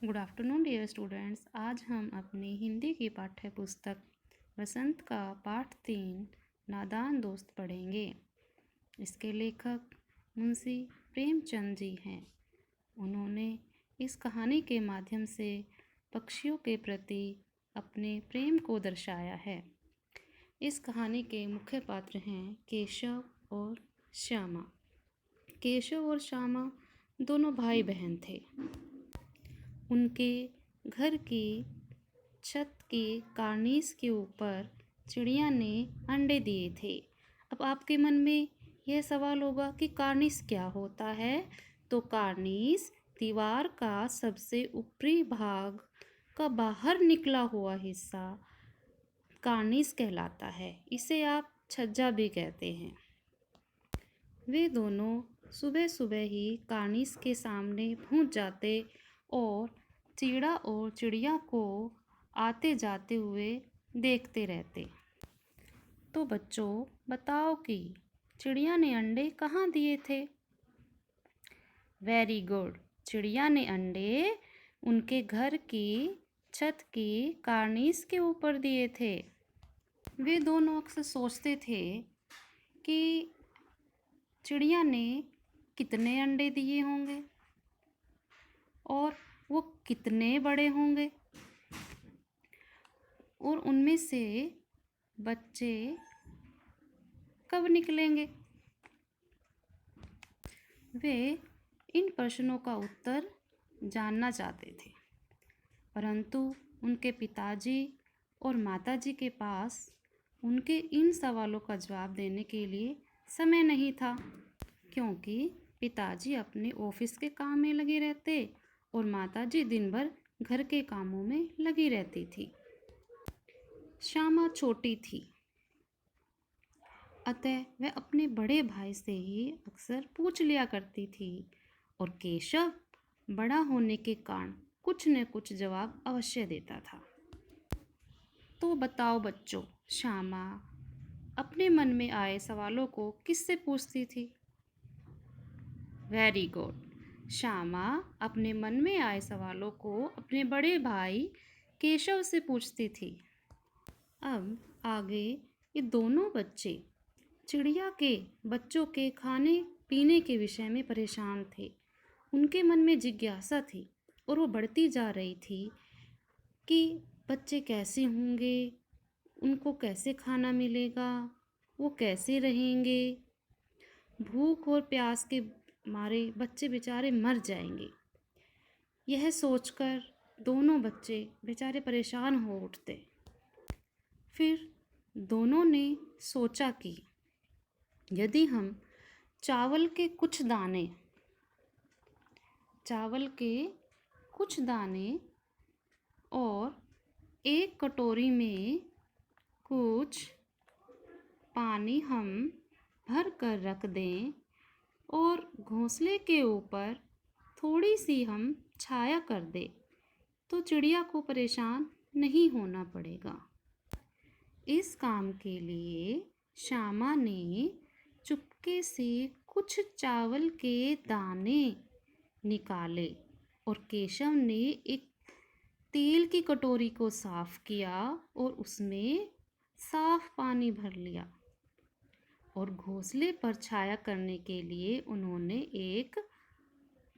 Good afternoon dear students. आज हम अपनी हिंदी की पाठ्य पुस्तक बसंत का पाठ 3 नादान दोस्त पढ़ेंगे। इसके लेखक मुंशी प्रेमचंद जी हैं। उन्होंने इस कहानी के माध्यम से पक्षियों के प्रति अपने प्रेम को दर्शाया है। इस कहानी के मुख्य पात्र हैं केशव और श्यामा। केशव और श्यामा दोनों भाई बहन थे। उनके घर की छत की कार्निस के ऊपर चिड़िया ने अंडे दिए थे। अब आपके मन में यह सवाल होगा कि कार्निस क्या होता है। तो कार्निस दीवार का सबसे ऊपरी भाग का बाहर निकला हुआ हिस्सा कार्निस कहलाता है। इसे आप छज्जा भी कहते हैं। वे दोनों सुबह सुबह ही कार्निस के सामने पहुंच जाते और चिड़िया को आते जाते हुए देखते रहते। तो बच्चों बताओ कि चिड़िया ने अंडे कहाँ दिए थे? Very good. चिड़िया ने अंडे उनके घर की छत की कार्निस के ऊपर दिए थे। वे दोनों अक्सर सोचते थे कि चिड़िया ने कितने अंडे दिए होंगे और वो कितने बड़े होंगे और उनमें से बच्चे कब निकलेंगे। वे इन प्रश्नों का उत्तर जानना चाहते थे, परंतु उनके पिताजी और माताजी के पास उनके इन सवालों का जवाब देने के लिए समय नहीं था, क्योंकि पिताजी अपने ऑफिस के काम में लगे रहते और माताजी दिन भर घर के कामों में लगी रहती थी। श्यामा छोटी थी, अतः वह अपने बड़े भाई से ही अक्सर पूछ लिया करती थी और केशव बड़ा होने के कारण कुछ न कुछ जवाब अवश्य देता था। तो बताओ बच्चों, श्यामा अपने मन में आए सवालों को किससे पूछती थी? Very good. श्यामा अपने मन में आए सवालों को अपने बड़े भाई केशव से पूछती थी। अब आगे ये दोनों बच्चे चिड़िया के बच्चों के खाने पीने के विषय में परेशान थे। उनके मन में जिज्ञासा थी और वो बढ़ती जा रही थी कि बच्चे कैसे होंगे, उनको कैसे खाना मिलेगा, वो कैसे रहेंगे। भूख और प्यास के मारे बच्चे बेचारे मर जाएंगे। यह सोचकर दोनों बच्चे बेचारे परेशान हो उठते। फिर दोनों ने सोचा कि यदि हम चावल के कुछ दाने और एक कटोरी में कुछ पानी हम भर कर रख दें और घोंसले के ऊपर थोड़ी सी हम छाया कर दें, तो चिड़िया को परेशान नहीं होना पड़ेगा। इस काम के लिए श्यामा ने चुपके से कुछ चावल के दाने निकाले और केशव ने एक तेल की कटोरी को साफ किया और उसमें साफ पानी भर लिया और घोंसले पर छाया करने के लिए उन्होंने एक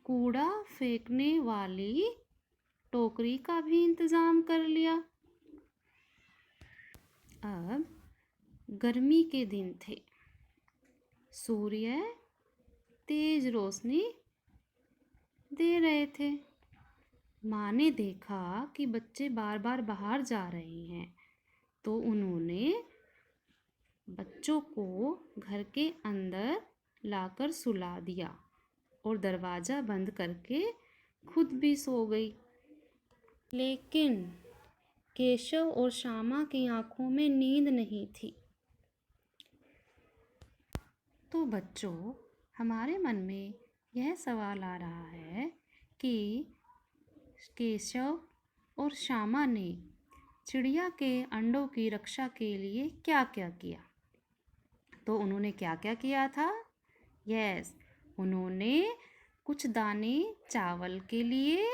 कूड़ा फेंकने वाली टोकरी का भी इंतज़ाम कर लिया। अब गर्मी के दिन थे। सूर्य तेज रोशनी दे रहे थे। माँ ने देखा कि बच्चे बार बार बाहर जा रहे हैं, तो उन्होंने बच्चों को घर के अंदर लाकर सुला दिया और दरवाज़ा बंद करके खुद भी सो गई। लेकिन केशव और श्यामा की आंखों में नींद नहीं थी। तो बच्चों, हमारे मन में यह सवाल आ रहा है कि केशव और श्यामा ने चिड़िया के अंडों की रक्षा के लिए क्या क्या किया। तो उन्होंने क्या क्या किया था? उन्होंने कुछ दाने चावल के लिए